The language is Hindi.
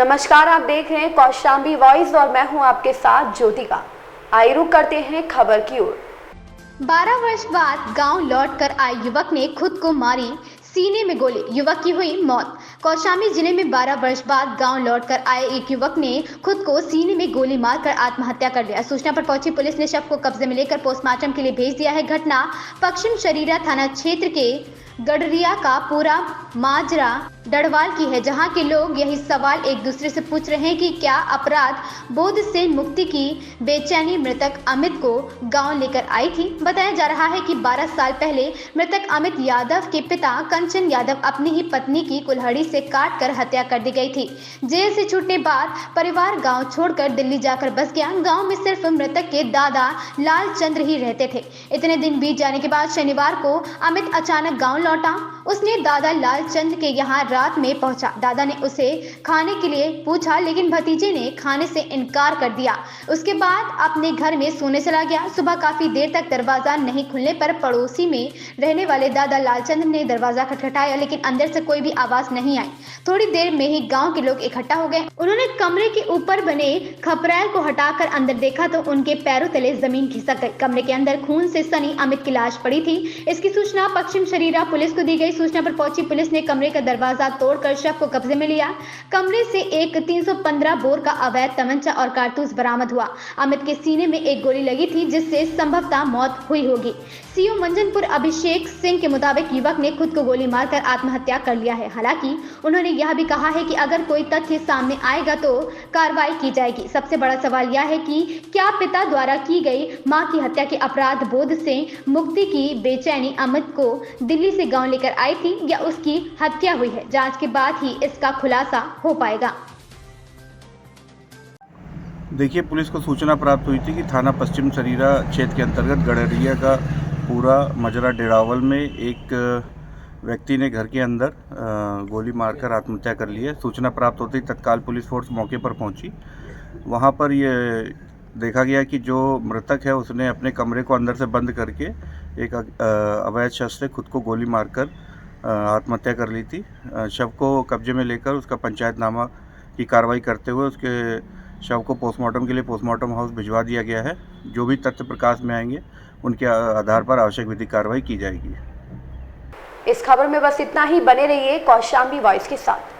नमस्कार, आप देख रहे हैं कौशाम्बी वॉइस और मैं हूं आपके साथ ज्योतिका। आइए रुक करते हैं खबर की ओर। 12 वर्ष बाद गांव लौटकर आए युवक ने खुद को मारी, सीने में गोली, युवक की हुई मौत। कौशाम्बी जिले में 12 वर्ष बाद गांव लौटकर आए एक युवक ने खुद को सीने में गोली मारकर आत्महत्या कर लिया। सूचना पर पहुंची पुलिस ने शव को कब्जे में लेकर पोस्टमार्टम के लिए भेज दिया है। घटना पश्चिम शरीरा थाना क्षेत्र के गडरिया का पूरा माजरा डड़वाल की है, जहां के लोग यही सवाल एक दूसरे से पूछ रहे हैं कि क्या अपराध बोध से मुक्ति की बेचैनी मृतक अमित को गांव लेकर आई थी। बताया जा रहा है कि 12 साल पहले मृतक अमित यादव के पिता कंचन यादव अपनी ही पत्नी की कुल्हाड़ी से काटकर हत्या कर दी गई थी। जेल से छूटने बाद परिवार गांव छोड़कर दिल्ली जाकर बस गया। गांव में सिर्फ मृतक के दादा लालचंद्र ही रहते थे। इतने दिन बीत जाने के बाद शनिवार को अमित अचानक गाँव लौटा। उसने दादा लालचंद के यहाँ रात में पहुंचा। दादा ने उसे खाने के लिए पूछा, लेकिन भतीजे ने खाने से इनकार कर दिया। उसके बाद अपने घर में सोने चला गया। सुबह काफी देर तक दरवाजा नहीं खुलने पर पड़ोसी में रहने वाले दादा लालचंद ने दरवाजा खटखटाया, लेकिन अंदर से कोई भी आवाज नहीं आई। थोड़ी देर में ही गाँव के लोग इकट्ठा हो गए। उन्होंने कमरे के ऊपर बने खपरैल को हटाकर अंदर देखा तो उनके पैरों तले जमीन खिसक गई। कमरे के अंदर खून से सनी अमित की लाश पड़ी थी। इसकी सूचना पश्चिम शरीरा पुलिस को दी गई। सूचना पर पहुंची पुलिस ने कमरे का दरवाजा तोड़कर शव को कब्जे में लिया। कमरे से एक 315 बोर का अवैध तमंचा और कारतूस बरामद हुआ। अमित के सीने में एक गोली लगी थी, जिससे संभवतः मौत हुई होगी। सीओ मंजनपुर अभिषेक सिंह के मुताबिक युवक ने खुद को गोली मारकर आत्महत्या कर लिया है। हालांकि उन्होंने यह भी कहा है कि अगर कोई तथ्य सामने आएगा तो कार्रवाई की जाएगी। सबसे बड़ा सवाल यह है कि क्या पिता द्वारा की गई मां की हत्या के अपराध बोध से मुक्ति की बेचैनी अमित को दिल्ली से गांव लेकर आई थी या उसकी हत्या हुई है। जांच के बाद ही इसका खुलासा हो पाएगा। देखिए, पुलिस को सूचना प्राप्त हुई थी कि थाना पश्चिम शरीरा क्षेत्र के अंतर्गत गडरिया का पूरा मजरा डेड़ावल में एक व्यक्ति ने घर के अंदर गोली मारकर आत्महत्या कर ली है। सूचना प्राप्त होते ही तत्काल पुलिस फोर्स मौके पर पहुंची। वहां पर ये देखा गया कि जो मृतक है उसने अपने कमरे को अंदर से बंद करके एक अवैध शस्त्र से खुद को गोली मारकर आत्महत्या कर ली थी। शव को कब्जे में लेकर उसका पंचायतनामा की कार्रवाई करते हुए उसके शव को पोस्टमार्टम के लिए पोस्टमार्टम हाउस भिजवा दिया गया है। जो भी तथ्य प्रकाश में आएंगे उनके आधार पर आवश्यक विधिक कार्रवाई की जाएगी। इस खबर में बस इतना ही। बने रहिए कौशाम्बी वॉइस के साथ।